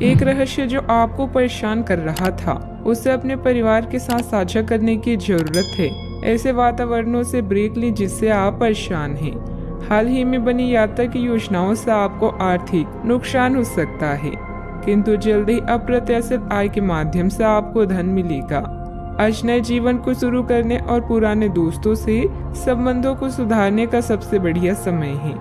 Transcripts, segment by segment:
एक रहस्य जो आपको परेशान कर रहा था, उसे अपने परिवार के साथ साझा करने की जरूरत है। ऐसे वातावरणों से ब्रेक लें जिससे आप परेशान हैं। हाल ही में बनी यात्रा की योजनाओं से आपको आर्थिक नुकसान हो सकता है, किंतु जल्द ही अप्रत्याशित आय के माध्यम से आपको धन मिलेगा। आज नए जीवन को शुरू करने और पुराने दोस्तों से संबंधों को सुधारने का सबसे बढ़िया समय है।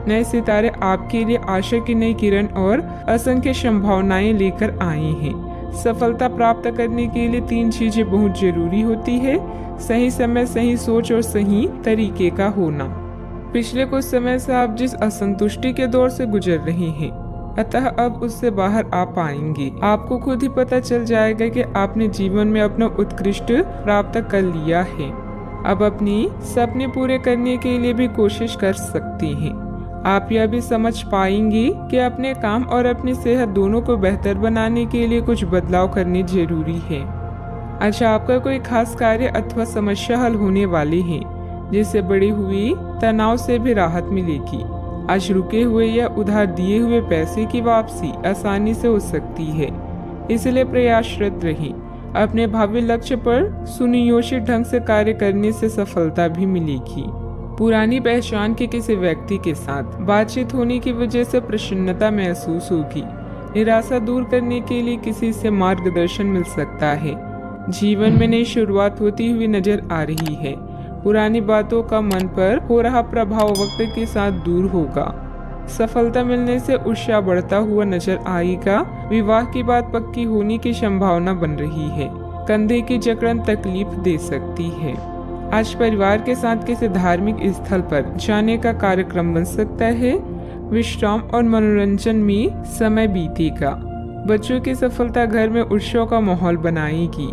नए सितारे आपके लिए आशा की नई किरण और असंख्य संभावनाएं लेकर आए हैं। सफलता प्राप्त करने के लिए 3 चीजें बहुत जरूरी होती है: सही समय, सही सोच और सही तरीके का होना। पिछले कुछ समय से आप जिस असंतुष्टि के दौर से गुजर रहे हैं, अतः अब उससे बाहर आ पाएंगे। आपको खुद ही पता चल जाएगा कि आपने जीवन में अपना उत्कृष्ट प्राप्त कर लिया है। अब अपनी सपने पूरे करने के लिए भी कोशिश कर सकते हैं। आप यह भी समझ पाएंगे कि अपने काम और अपनी सेहत दोनों को बेहतर बनाने के लिए कुछ बदलाव करने जरूरी है। अच्छा, आपका कोई खास कार्य अथवा समस्या हल होने वाली है, जिससे बढ़ी हुई तनाव से भी राहत मिलेगी। आज रुके हुए या उधार दिए हुए पैसे की वापसी आसानी से हो सकती है, इसलिए प्रयासरत रहें। अपने भावी लक्ष्य पर सुनियोजित ढंग से कार्य करने से सफलता भी मिलेगी। पुरानी पहचान के किसी व्यक्ति के साथ बातचीत होने की वजह से प्रसन्नता महसूस होगी। निराशा दूर करने के लिए किसी से मार्गदर्शन मिल सकता है। जीवन में नई शुरुआत होती हुई नजर आ रही है। पुरानी बातों का मन पर हो रहा प्रभाव वक्त के साथ दूर होगा। सफलता मिलने से उत्साह बढ़ता हुआ नजर आएगा। विवाह की बात पक्की होने की संभावना बन रही है। कंधे की जकड़न तकलीफ दे सकती है। आज परिवार के साथ किसी धार्मिक स्थल पर जाने का कार्यक्रम बन सकता है। विश्राम और मनोरंजन में समय बीतेगा। बच्चों की सफलता घर में उत्सव का माहौल बनाएगी।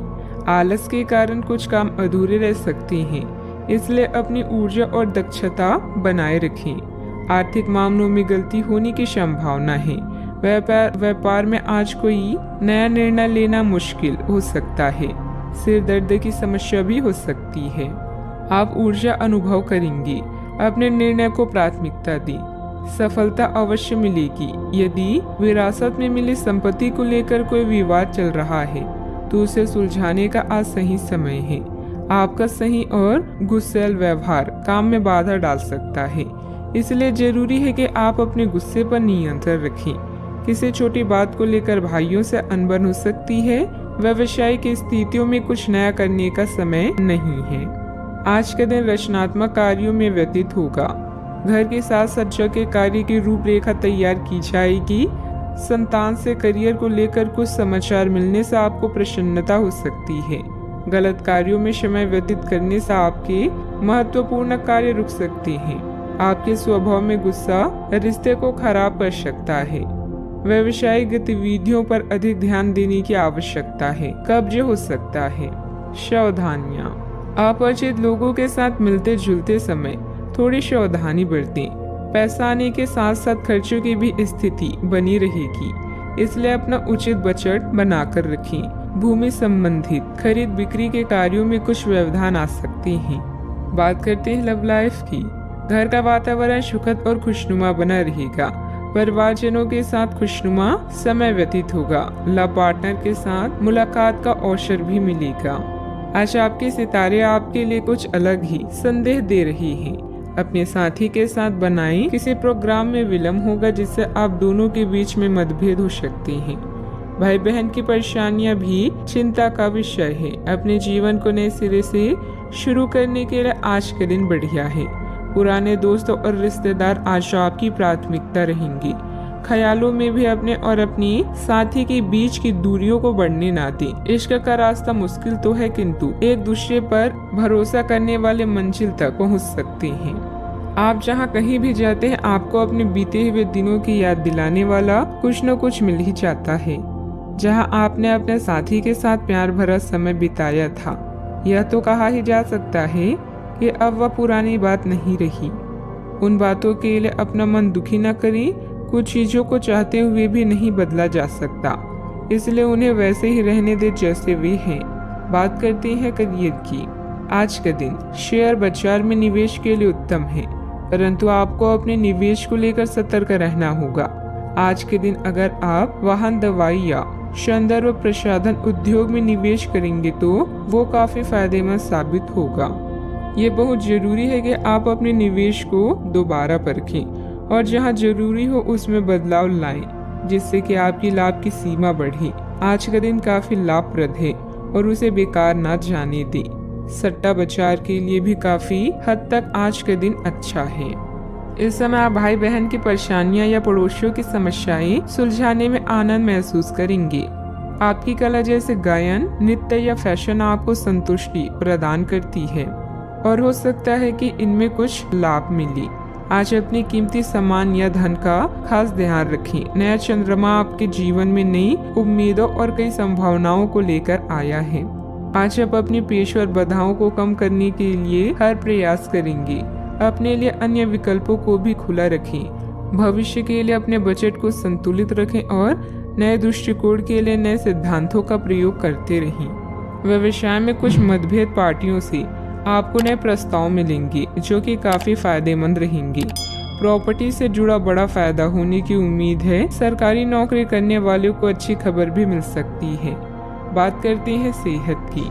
आलस के कारण कुछ काम अधूरे रह सकते हैं, इसलिए अपनी ऊर्जा और दक्षता बनाए रखें। आर्थिक मामलों में गलती होने की संभावना है। व्यापार में आज कोई नया निर्णय लेना मुश्किल हो सकता है। सिर दर्द की समस्या भी हो सकती है। आप ऊर्जा अनुभव करेंगे। अपने निर्णय को प्राथमिकता दें। सफलता अवश्य मिलेगी। यदि विरासत में मिली संपत्ति को लेकर कोई विवाद चल रहा है, तो उसे सुलझाने का आज सही समय है। आपका सही और गुस्सैल व्यवहार काम में बाधा डाल सकता है, इसलिए जरूरी है कि आप अपने गुस्से पर नियंत्रण रखें। किसी छोटी बात को लेकर भाइयों से अनबन हो सकती है। व्यवसायिक स्थितियों में कुछ नया करने का समय नहीं है। आज का दिन रचनात्मक कार्यों में व्यतीत होगा। घर की साज सज्जा के कार्य की रूपरेखा तैयार की जाएगी। संतान से करियर को लेकर कुछ समाचार मिलने से आपको प्रसन्नता हो सकती है। गलत कार्यों में समय व्यतीत करने से आपके महत्वपूर्ण कार्य रुक सकते हैं। आपके स्वभाव में गुस्सा रिश्ते को खराब कर सकता है। व्यवसायिक गतिविधियों पर अधिक ध्यान देने की आवश्यकता है। कब्ज हो सकता है। सावधानियां। अपरिचित लोगों के साथ मिलते जुलते समय थोड़ी सावधानी बरतें। पैसा आने के साथ साथ खर्चों की भी स्थिति बनी रहेगी, इसलिए अपना उचित बजट बनाकर रखें। भूमि संबंधित खरीद बिक्री के कार्यों में कुछ व्यवधान आ सकते हैं। बात करते हैं लव लाइफ की। घर का वातावरण सुखद और खुशनुमा बना रहेगा। परिवारजनों के साथ खुशनुमा समय व्यतीत होगा। लव पार्टनर के साथ मुलाकात का अवसर भी मिलेगा। आज आपके सितारे आपके लिए कुछ अलग ही संदेश दे रहे हैं। अपने साथी के साथ बनाएं। किसी प्रोग्राम में विलम्ब होगा, जिससे आप दोनों के बीच में मतभेद हो सकते हैं। भाई बहन की परेशानियां भी चिंता का विषय है। अपने जीवन को नए सिरे से शुरू करने के लिए आज का दिन बढ़िया है। पुराने दोस्तों और रिश्तेदार आज आपकी प्राथमिकता रहेंगे। ख्यालों में भी अपने और अपनी साथी के बीच की दूरियों को बढ़ने ना दें। इश्क का रास्ता मुश्किल तो है, किंतु एक दूसरे पर भरोसा करने वाले मंजिल तक पहुंच सकते हैं। आप जहां कहीं भी जाते हैं, आपको अपने बीते हुए दिनों की याद दिलाने वाला कुछ न कुछ मिल ही जाता है। जहां आपने अपने साथी के साथ प्यार भरा समय बिताया था, यह तो कहा ही जा सकता है कि अब वह पुरानी बात नहीं रही। उन बातों के लिए अपना मन दुखी न करें। कुछ चीजों को चाहते हुए भी नहीं बदला जा सकता, इसलिए उन्हें वैसे ही रहने दे जैसे वे हैं। बात करते हैं करियर की। आज का दिन शेयर बाजार में निवेश के लिए उत्तम है, परंतु आपको अपने निवेश को लेकर सतर्क रहना होगा। आज के दिन अगर आप वाहन, दवाई या सौंदर्य व प्रसाधन उद्योग में निवेश करेंगे तो वो काफी फायदेमंद साबित होगा। ये बहुत जरूरी है कि आप अपने निवेश को दोबारा परखें और जहां जरूरी हो उसमें बदलाव लाएं, जिससे कि आपकी लाभ की सीमा बढ़े। आज का दिन काफी लाभप्रद है और उसे बेकार ना जाने दें। सट्टा बाजार के लिए भी काफी हद तक आज का दिन अच्छा है। इस समय आप भाई बहन की परेशानियां या पड़ोसियों की समस्याएं सुलझाने में आनंद महसूस करेंगे। आपकी कला जैसे गायन, नृत्य या फैशन आपको संतुष्टि प्रदान करती है और हो सकता है कि इनमें कुछ लाभ मिले। आज अपनी कीमती सामान या धन का खास ध्यान रखें। नया चंद्रमा आपके जीवन में नई उम्मीदों और कई संभावनाओं को लेकर आया है। आज आप अपनी पेशेवर बाधाओं को कम करने के लिए हर प्रयास करेंगे। अपने लिए अन्य विकल्पों को भी खुला रखें। भविष्य के लिए अपने बजट को संतुलित रखें और नए दृष्टिकोण के लिए नए सिद्धांतों का प्रयोग करते रहें। व्यवसाय में कुछ मतभेद पार्टियों से आपको नए प्रस्ताव मिलेंगे जो कि काफी फायदेमंद रहेंगे। प्रॉपर्टी से जुड़ा बड़ा फायदा होने की उम्मीद है। सरकारी नौकरी करने वालों को अच्छी खबर भी मिल सकती है। बात करते हैं सेहत की।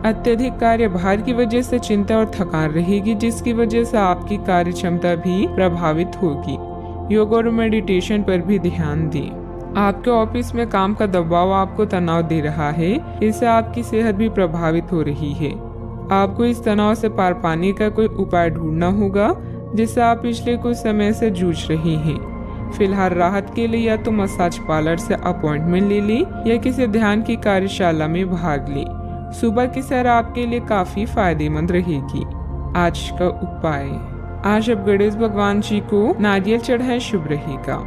अत्यधिक कार्यभार की वजह से चिंता और थकान रहेगी, जिसकी वजह से आपकी कार्य क्षमता भी प्रभावित होगी। योग और मेडिटेशन पर भी ध्यान दें। आपके ऑफिस में काम का दबाव आपको तनाव दे रहा है, इससे आपकी सेहत भी प्रभावित हो रही है। आपको इस तनाव से पार पाने का कोई उपाय ढूंढना होगा जिससे आप पिछले कुछ समय से जूझ रहे हैं। फिलहाल राहत के लिए या तो मसाज पार्लर से अपॉइंटमेंट ले लें या किसी ध्यान की कार्यशाला में भाग लें। सुबह की सैर आपके लिए काफी फायदेमंद रहेगी। आज का उपाय, आज आप गणेश भगवान जी को नारियल चढ़ाएं, शुभ रहेगा।